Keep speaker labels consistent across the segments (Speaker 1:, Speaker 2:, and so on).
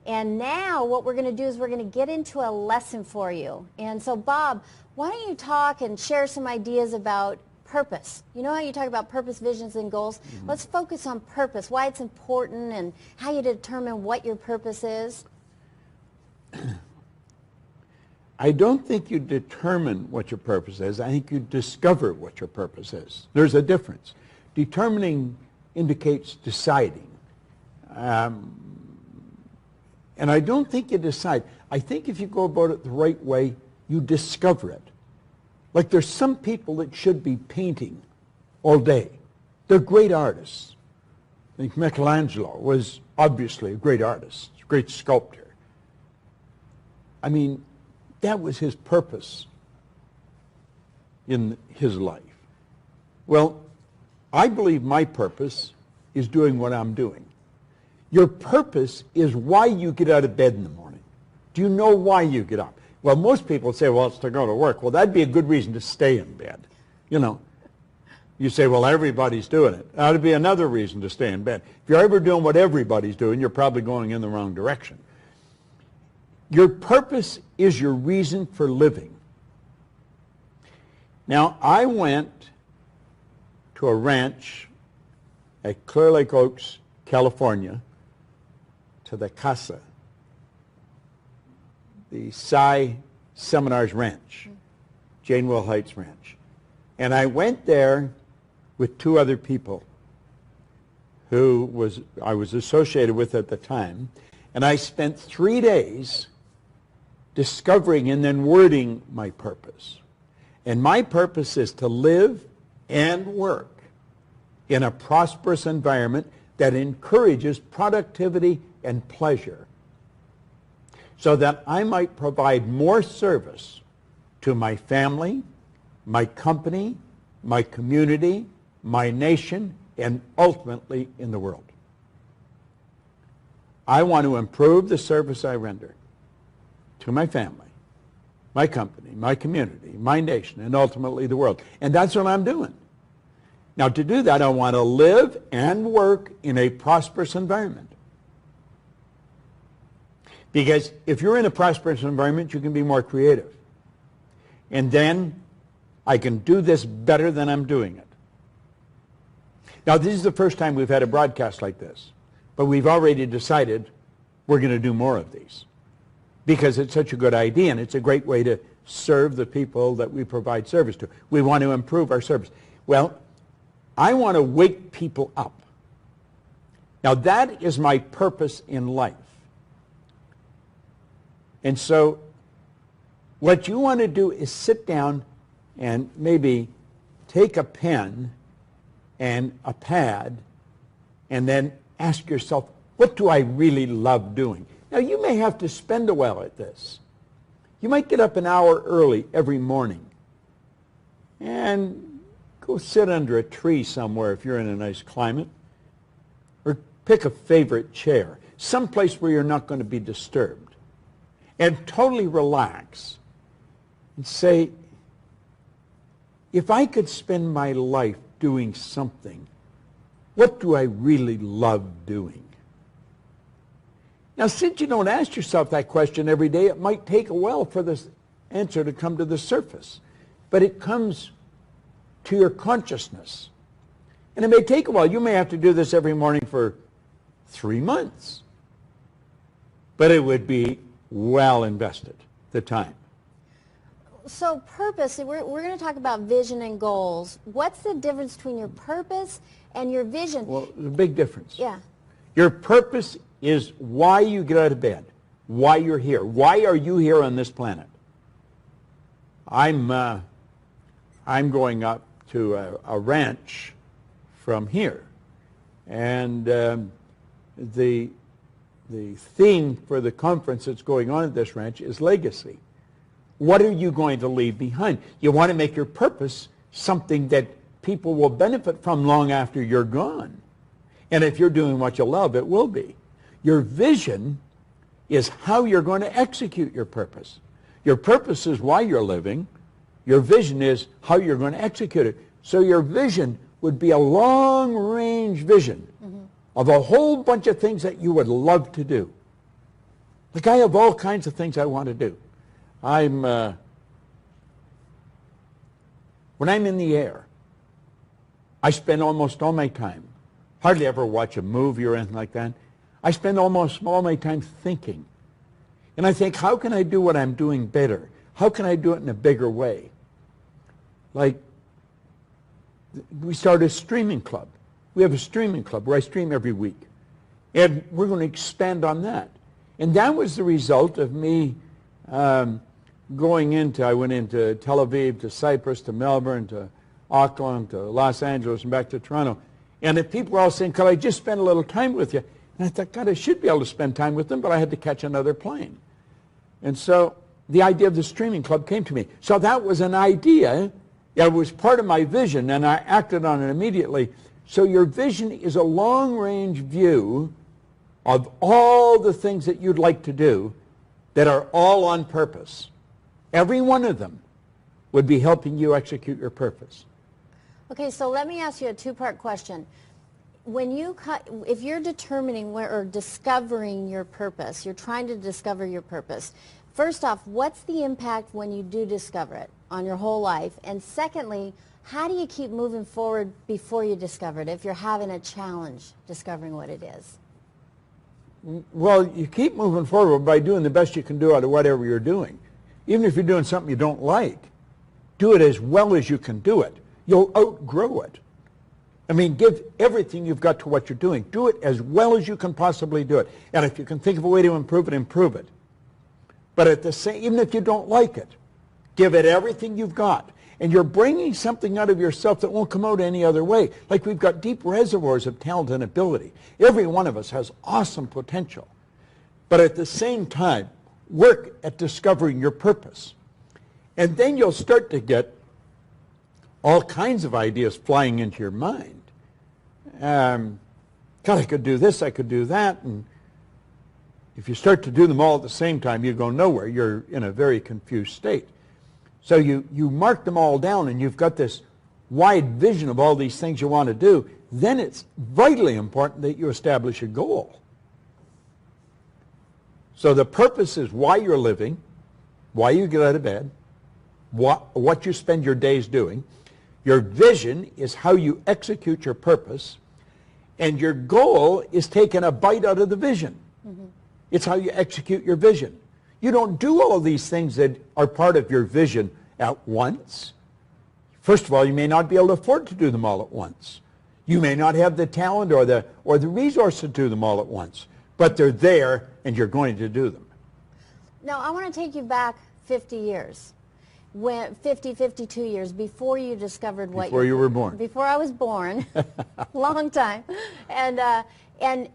Speaker 1: And now what we're going to do is we're going to get into a lesson for you. And so Bob, why don't you talk and share some ideas about purpose? You know how you talk about purpose, visions, and goals? Mm-hmm. Let's focus on purpose, why it's important, and how you determine what your purpose is.
Speaker 2: I don't think you determine what your purpose is. I think you discover what your purpose is. There's a difference. Determining indicates deciding. And I don't think you decide. I think if you go about it the right way, you discover it. Like there's some people that should be painting all day. They're great artists. I think Michelangelo was obviously a great artist, a great sculptor. I mean, that was his purpose in his life. Well, I believe my purpose is doing what I'm doing. Your purpose is why you get out of bed in the morning. Do you know why you get up? Well, most people say, well, it's to go to work. Well, that'd be a good reason to stay in bed. You know, you say, well, everybody's doing it. That'd be another reason to stay in bed. If you're ever doing what everybody's doing, you're probably going in the wrong direction. Your purpose is your reason for living. Now, I went to a ranch at Clear Lake Oaks, California, to the Casa, the Cy Seminars Ranch, Janewell Heights Ranch. And I went there with two other people who I was associated with at the time, and I spent 3 days discovering and then wording my purpose. And my purpose is to live and work in a prosperous environment that encourages productivity and pleasure, so that I might provide more service to my family, my company, my community, my nation, and ultimately in the world. I want to improve the service I render to my family, my company, my community, my nation, and ultimately the world. And that's what I'm doing. Now, to do that, I want to live and work in a prosperous environment. Because if you're in a prosperous environment, you can be more creative. And then I can do this better than I'm doing it. Now, this is the first time we've had a broadcast like this, but we've already decided we're going to do more of these because it's such a good idea, and it's a great way to serve the people that we provide service to. We want to improve our service. Well, I want to wake people up. Now, that is my purpose in life. And so what you want to do is sit down and maybe take a pen and a pad and then ask yourself, what do I really love doing? Now, you may have to spend a while at this. You might get up an hour early every morning and go sit under a tree somewhere if you're in a nice climate, or pick a favorite chair, someplace where you're not going to be disturbed, and totally relax and say, if I could spend my life doing something, what do I really love doing? Now, since you don't ask yourself that question every day, it might take a while for this answer to come to the surface. But it comes to your consciousness. And it may take a while. You may have to do this every morning for 3 months. But it would be well invested, the time.
Speaker 1: So purpose, we're going to talk about vision and goals. What's the difference between your purpose and your vision?
Speaker 2: Well, there's a big difference.
Speaker 1: Yeah.
Speaker 2: Your purpose is why you get out of bed, why you're here. Why are you here on this planet? I'm going up to a ranch from here, and the theme for the conference that's going on at this ranch is legacy. What are you going to leave behind? You want to make your purpose something that people will benefit from long after you're gone. And if you're doing what you love, it will be. Your vision is how you're going to execute your purpose. Your purpose is why you're living. Your vision is how you're going to execute it. So your vision would be a long-range vision of a whole bunch of things that you would love to do. Like I have all kinds of things I want to do. When I'm in the air, I spend almost all my time, hardly ever watch a movie or anything like that. I spend almost all my time thinking. And I think, how can I do what I'm doing better? How can I do it in a bigger way? Like, we started a streaming club. We have a streaming club where I stream every week. And we're going to expand on that. And that was the result of me I went into Tel Aviv, to Cyprus, to Melbourne, to Auckland, to Los Angeles, and back to Toronto. And the people were all saying, could I just spend a little time with you? And I thought, God, I should be able to spend time with them, but I had to catch another plane. And so the idea of the streaming club came to me. So that was an idea. It was part of my vision, and I acted on it immediately. So your vision is a long-range view of all the things that you'd like to do that are all on purpose. Every one of them would be helping you execute your purpose.
Speaker 1: Okay, so let me ask you a two-part question. If you're determining or discovering your purpose, you're trying to discover your purpose, first off, what's the impact when you do discover it on your whole life? And secondly, how do you keep moving forward before you discover it if you're having a challenge discovering what it is?
Speaker 2: Well, you keep moving forward by doing the best you can do out of whatever you're doing. Even if you're doing something you don't like, do it as well as you can do it. You'll outgrow it. I mean, give everything you've got to what you're doing. Do it as well as you can possibly do it. And if you can think of a way to improve it, improve it. But at the same, even if you don't like it, give it everything you've got. And you're bringing something out of yourself that won't come out any other way. Like we've got deep reservoirs of talent and ability. Every one of us has awesome potential. But at the same time, work at discovering your purpose. And then you'll start to get all kinds of ideas flying into your mind. God, I could do this, I could do that. And if you start to do them all at the same time, you go nowhere. You're in a very confused state. So you mark them all down, and you've got this wide vision of all these things you want to do. Then it's vitally important that you establish a goal. So the purpose is why you're living, why you get out of bed, what you spend your days doing. Your vision is how you execute your purpose, and your goal is taking a bite out of the vision. Mm-hmm. It's how you execute your vision. You don't do all these things that are part of your vision at once. First of all, you may not be able to afford to do them all at once. You may not have the talent or the resource to do them all at once, but they're there, and you're going to do them.
Speaker 1: Now, I want to take you back 50 years. 52 years before you discovered what
Speaker 2: before you were born.
Speaker 1: Before I was born, long time, and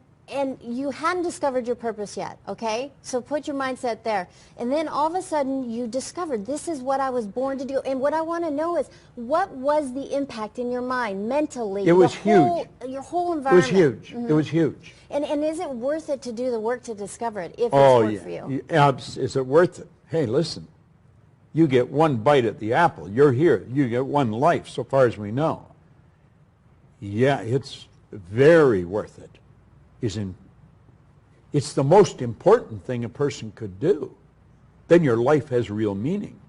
Speaker 1: you hadn't discovered your purpose yet. Okay, so put your mindset there, and then all of a sudden you discovered this is what I was born to do. And what I want to know is, what was the impact in your mind, mentally?
Speaker 2: It was huge.
Speaker 1: Your whole environment.
Speaker 2: It was huge. Mm-hmm. It was huge.
Speaker 1: And is it worth it to do the work to discover it? If it's worth for you.
Speaker 2: Is it worth it? Hey, listen. You get one bite at the apple. You're here. You get one life, so far as we know. Yeah, it's very worth it. It's the most important thing a person could do. Then your life has real meaning.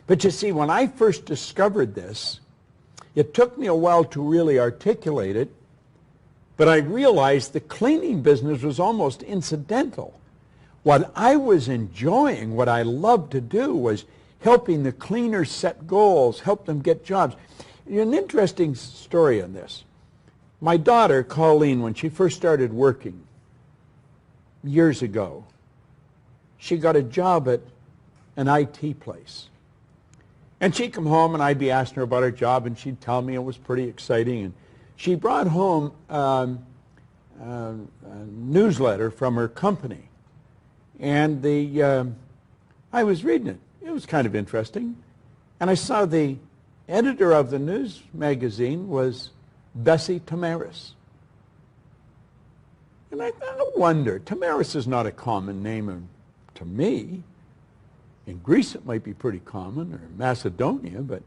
Speaker 2: But you see, when I first discovered this, it took me a while to really articulate it, but I realized the cleaning business was almost incidental. What I was enjoying, what I loved to do, was helping the cleaners set goals, help them get jobs. An interesting story on this. My daughter, Colleen, when she first started working years ago, she got a job at an IT place. And she'd come home, and I'd be asking her about her job, and she'd tell me it was pretty exciting. And she brought home a newsletter from her company. And I was reading it. It was kind of interesting. And I saw the editor of the news magazine was Bessie Tamaris. And I wonder, Tamaris is not a common name to me. In Greece it might be pretty common, or Macedonia, but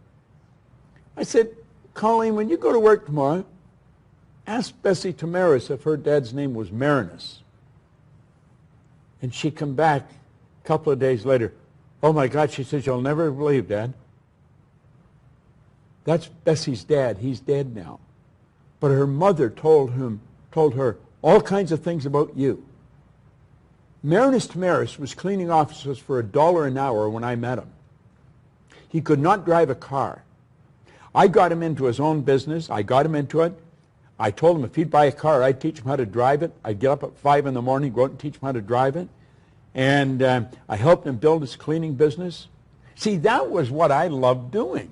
Speaker 2: I said, Colleen, when you go to work tomorrow, ask Bessie Tamaris if her dad's name was Marinus. And she come back a couple of days later. Oh my God, she says, you'll never believe, Dad. That's Bessie's dad. He's dead now. But her mother told her all kinds of things about you. Marinus Tamaris was cleaning offices for $1 an hour when I met him. He could not drive a car. I got him into his own business. I got him into it. I told him if he'd buy a car, I'd teach him how to drive it. I'd get up at 5 in the morning, go out and teach him how to drive it. And I helped him build his cleaning business. See, that was what I loved doing.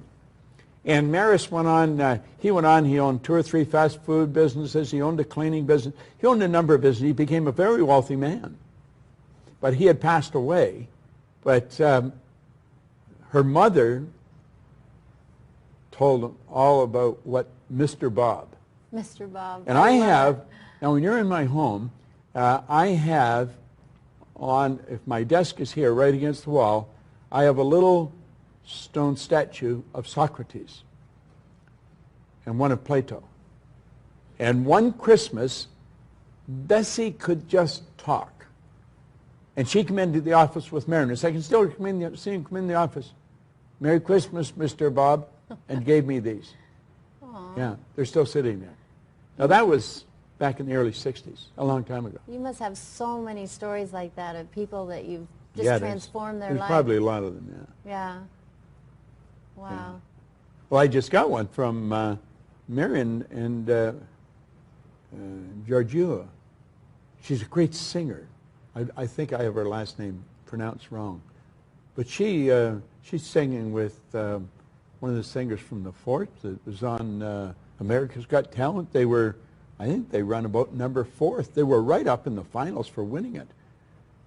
Speaker 2: And Maris went on, he owned 2 or 3 fast food businesses. He owned a cleaning business. He owned a number of businesses. He became a very wealthy man. But he had passed away. But her mother told him all about what Mr. Bob.
Speaker 1: Mr. Bob.
Speaker 2: And I have, now when you're in my home, I have on, if my desk is here right against the wall, I have a little stone statue of Socrates and one of Plato. And one Christmas, Bessie could just talk. And she came into the office with Marinus. I can still see him come in the office. Merry Christmas, Mr. Bob, and gave me these.
Speaker 1: Aww.
Speaker 2: Yeah, they're still sitting there. Now that was back in the early 60s, a long time ago.
Speaker 1: You must have so many stories like that of people that you've just transformed their life.
Speaker 2: There's probably a lot of them, yeah.
Speaker 1: Yeah. Wow.
Speaker 2: Yeah. Well, I just got one from Marion and Georgiou. She's a great singer. I think I have her last name pronounced wrong. But she's singing with one of the singers from the Fort that was on America's Got Talent. I think they run about number 4th. They were right up in the finals for winning it.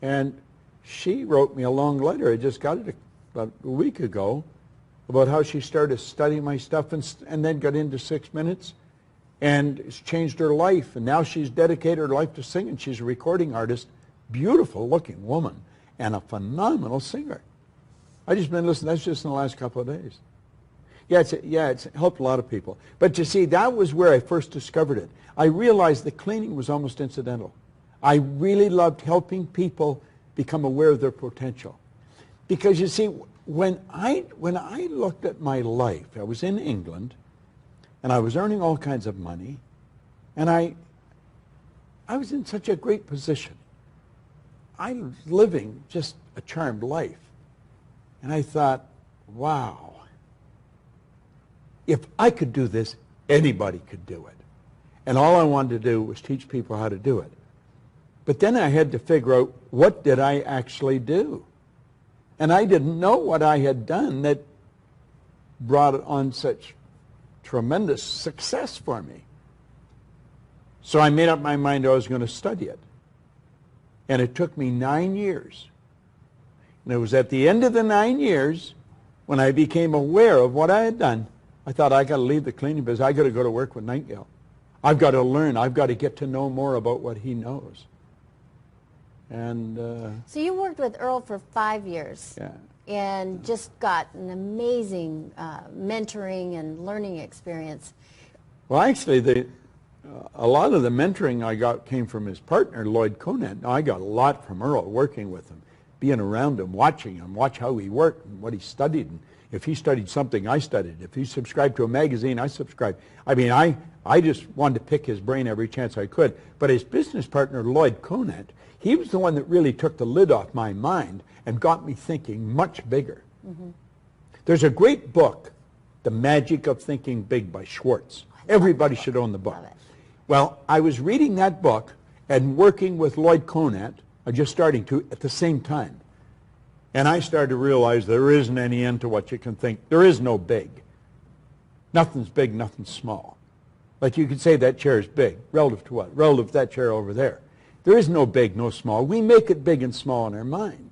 Speaker 2: And she wrote me a long letter. I just got it about a week ago about how she started studying my stuff and then got into 6 Minutes. And it's changed her life. And now she's dedicated her life to singing. She's a recording artist, beautiful looking woman, and a phenomenal singer. I just been listening. That's just in the last couple of days. Yeah, it's helped a lot of people. But you see, that was where I first discovered it. I realized that cleaning was almost incidental. I really loved helping people become aware of their potential. Because you see, when I looked at my life, I was in England, and I was earning all kinds of money, and I was in such a great position. I was living just a charmed life. And I thought, wow, if I could do this, anybody could do it. And all I wanted to do was teach people how to do it. But then I had to figure out, what did I actually do? And I didn't know what I had done that brought on such tremendous success for me. So I made up my mind I was going to study it. And it took me 9 years. And it was at the end of the 9 years when I became aware of what I had done. I thought, I got to leave the cleaning business. I got to go to work with Nightingale. I've got to learn. I've got to get to know more about what he knows. And
Speaker 1: so you worked with Earl for 5 years.
Speaker 2: Yeah.
Speaker 1: And just got an amazing mentoring and learning experience.
Speaker 2: Well, actually, a lot of the mentoring I got came from his partner, Lloyd Conant. Now, I got a lot from Earl, working with him, being around him, watching him, watch how he worked and what he studied. And if he studied something, I studied. If he subscribed to a magazine, I subscribed. I mean, I just wanted to pick his brain every chance I could. But his business partner, Lloyd Conant, he was the one that really took the lid off my mind and got me thinking much bigger. Mm-hmm. There's a great book, The Magic of Thinking Big by Schwartz. Everybody should own the book. Well, I was reading that book and working with Lloyd Conant, just starting to, at the same time. And I started to realize there isn't any end to what you can think. There is no big. Nothing's big, nothing's small. Like you could say that chair is big. Relative to what? Relative to that chair over there. There is no big, no small. We make it big and small in our mind.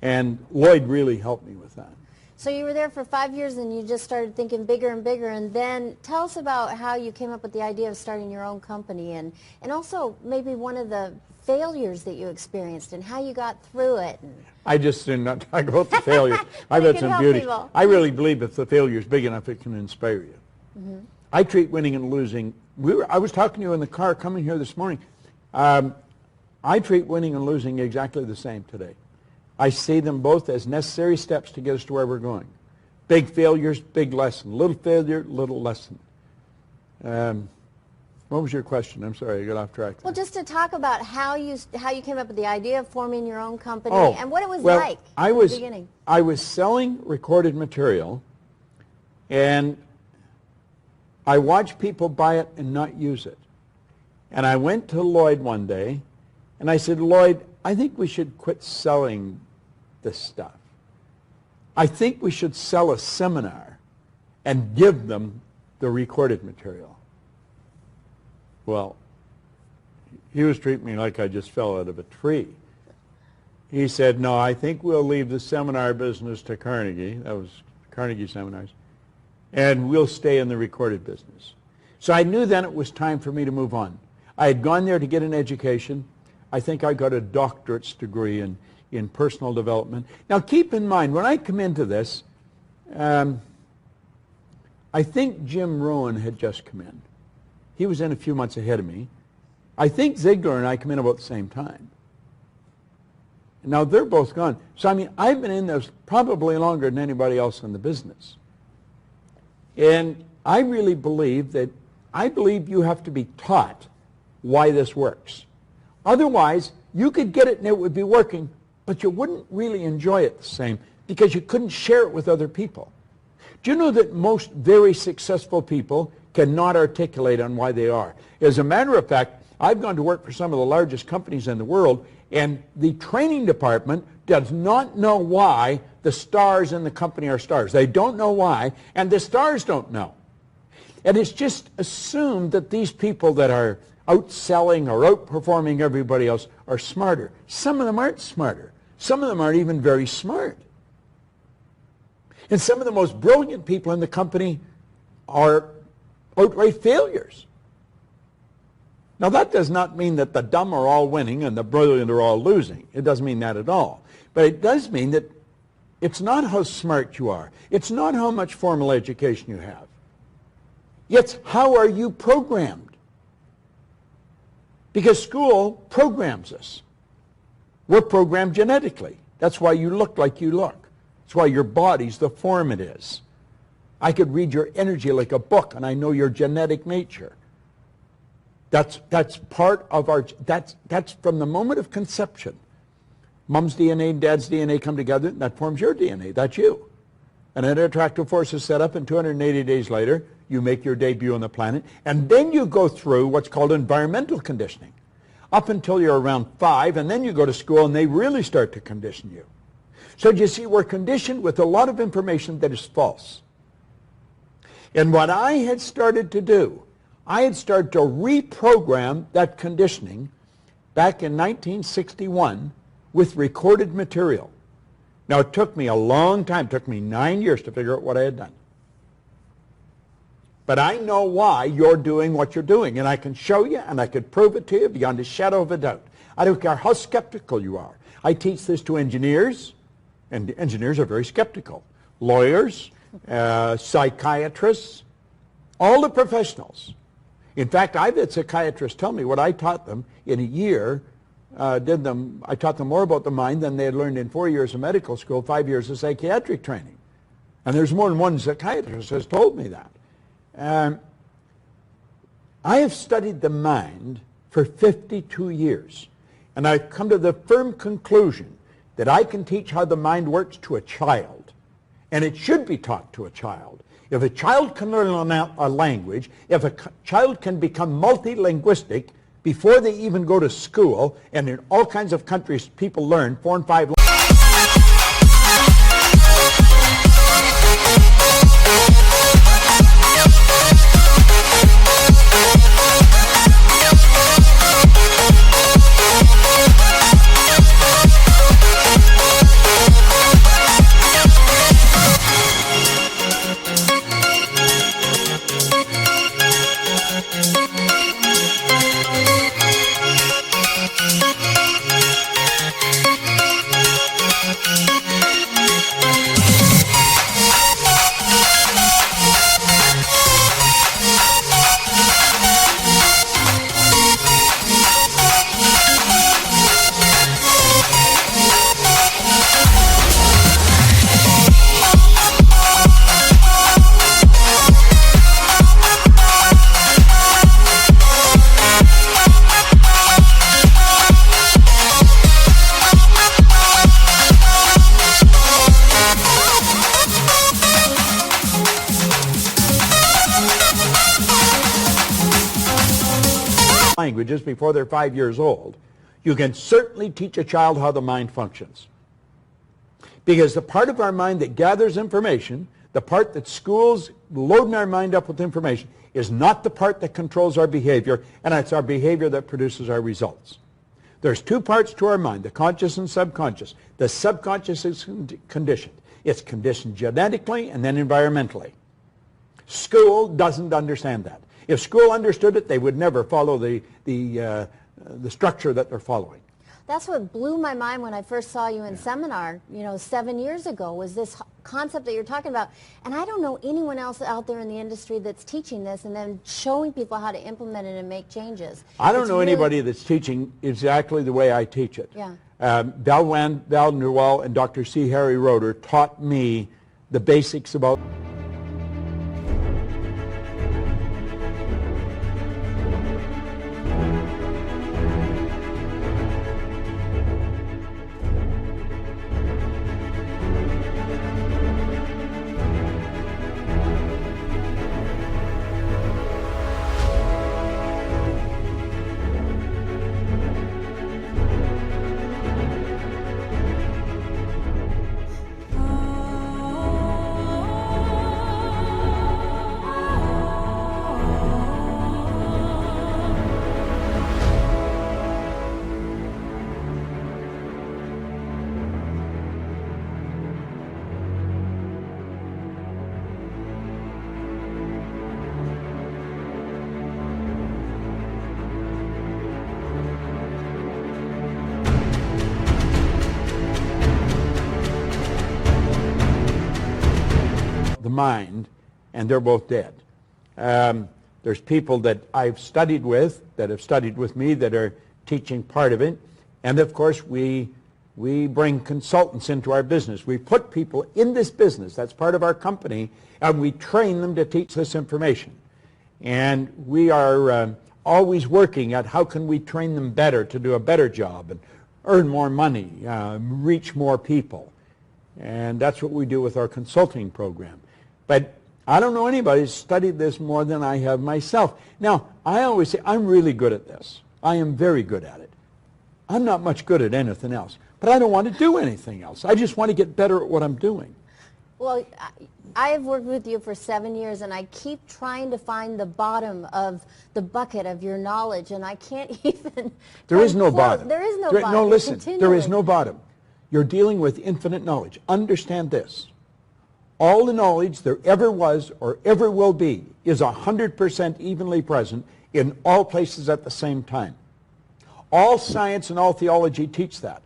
Speaker 2: And Lloyd really helped me with that.
Speaker 1: So you were there for 5 years and you just started thinking bigger and bigger. And then tell us about how you came up with the idea of starting your own company, and also maybe one of the failures that you experienced and how you got through it.
Speaker 2: I just did not talk about the failures. I've had some beauty. I really believe if the failure is big enough, it can inspire you. Mm-hmm. I treat winning and losing. I was talking to you in the car coming here this morning. I treat winning and losing exactly the same today. I see them both as necessary steps to get us to where we're going. Big failures, big lesson. Little failure, little lesson. What was your question? I'm sorry, I got off track there.
Speaker 1: Well, just to talk about how you came up with the idea of forming your own company and what it was like at the beginning.
Speaker 2: I was selling recorded material, and I watched people buy it and not use it. And I went to Lloyd one day, and I said, Lloyd, I think we should quit selling this stuff. I think we should sell a seminar and give them the recorded material. Well, he was treating me like I just fell out of a tree. He said, no, I think we'll leave the seminar business to Carnegie. That was Carnegie seminars. And we'll stay in the recorded business. So I knew then it was time for me to move on. I had gone there to get an education. I think I got a doctorate's degree in personal development. Now keep in mind, when I come into this, I think Jim Rohn had just come in. He was in a few months ahead of me. I think Ziegler and I come in about the same time. Now they're both gone. So I mean, I've been in this probably longer than anybody else in the business. And I really believe you have to be taught why this works. Otherwise, you could get it and it would be working, but you wouldn't really enjoy it the same because you couldn't share it with other people. Do you know that most very successful people cannot articulate on why they are? As a matter of fact, I've gone to work for some of the largest companies in the world, and the training department does not know why the stars in the company are stars. They don't know why, and the stars don't know. And it's just assumed that these people that are outselling or outperforming everybody else are smarter. Some of them aren't smarter. Some of them aren't even very smart. And some of the most brilliant people in the company are outright failures. Now that does not mean that the dumb are all winning and the brilliant are all losing. It doesn't mean that at all. But it does mean that it's not how smart you are. It's not how much formal education you have. It's how are you programmed. Because school programs us. We're programmed genetically. That's why you look like you look. That's why your body's the form it is. I could read your energy like a book, and I know your genetic nature. That's part of our, that's from the moment of conception. Mom's DNA and dad's DNA come together, and that forms your DNA. That's you. And an attractive force is set up, and 280 days later, you make your debut on the planet. And then you go through what's called environmental conditioning, up until you're around 5, and then you go to school, and they really start to condition you. So you see, we're conditioned with a lot of information that is false. And what I had started to do, I had started to reprogram that conditioning back in 1961 with recorded material. Now, it took me a long time. It took me 9 years to figure out what I had done. But I know why you're doing what you're doing, and I can show you, and I could prove it to you beyond a shadow of a doubt. I don't care how skeptical you are. I teach this to engineers, and engineers are very skeptical. Lawyers, psychiatrists, all the professionals. In fact, I've had psychiatrists tell me what I taught them in a year. I taught them more about the mind than they had learned in 4 years of medical school, 5 years of psychiatric training. And there's more than one psychiatrist has told me that. I have studied the mind for 52 years, and I've come to the firm conclusion that I can teach how the mind works to a child, and it should be taught to a child. If a child can learn a language, if a child can become multilinguistic before they even go to school, and in all kinds of countries people learn 4 and 5 languages. languages before they're 5 years old, you can certainly teach a child how the mind functions. Because the part of our mind that gathers information, the part that schools loading our mind up with information, is not the part that controls our behavior, and it's our behavior that produces our results. There's two parts to our mind, the conscious and subconscious. The subconscious is conditioned. It's conditioned genetically and then environmentally. School doesn't understand that. If school understood it, they would never follow the structure that they're following.
Speaker 1: That's what blew my mind when I first saw you in seminar, 7 years ago, was this concept that you're talking about. And I don't know anyone else out there in the industry that's teaching this and then showing people how to implement it and make changes.
Speaker 2: I don't know anybody that's teaching exactly the way I teach it.
Speaker 1: Yeah.
Speaker 2: Val Newell and Dr. C. Harry Roeder taught me the basics about the mind, and they're both dead. There's people that I've studied with, that have studied with me, that are teaching part of it. And of course, we bring consultants into our business. We put people in this business, that's part of our company, and we train them to teach this information. And we are always working at how can we train them better to do a better job and earn more money, reach more people. And that's what we do with our consulting program. But I don't know anybody who's studied this more than I have myself. Now, I always say I'm really good at this. I am very good at it. I'm not much good at anything else. But I don't want to do anything else. I just want to get better at what I'm doing.
Speaker 1: Well, I have worked with you for 7 years, and I keep trying to find the bottom of the bucket of your knowledge, and I can't even...
Speaker 2: There is no bottom.
Speaker 1: There is no bottom.
Speaker 2: No, listen, there is no bottom. You're dealing with infinite knowledge. Understand this. All the knowledge there ever was or ever will be is 100% evenly present in all places at the same time. All science and all theology teach that.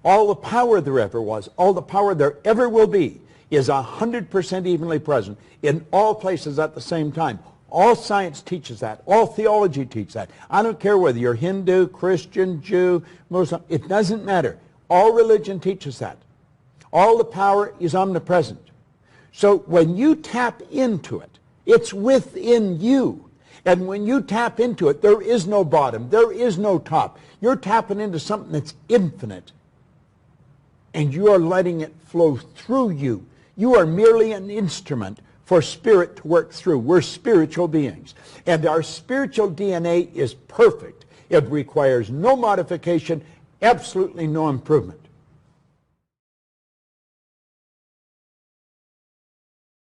Speaker 2: All the power there ever was, all the power there ever will be is 100% evenly present in all places at the same time. All science teaches that. All theology teaches that. I don't care whether you're Hindu, Christian, Jew, Muslim. It doesn't matter. All religion teaches that. All the power is omnipresent. So when you tap into it, it's within you. And when you tap into it, there is no bottom. There is no top. You're tapping into something that's infinite. And you are letting it flow through you. You are merely an instrument for spirit to work through. We're spiritual beings. And our spiritual DNA is perfect. It requires no modification, absolutely no improvement.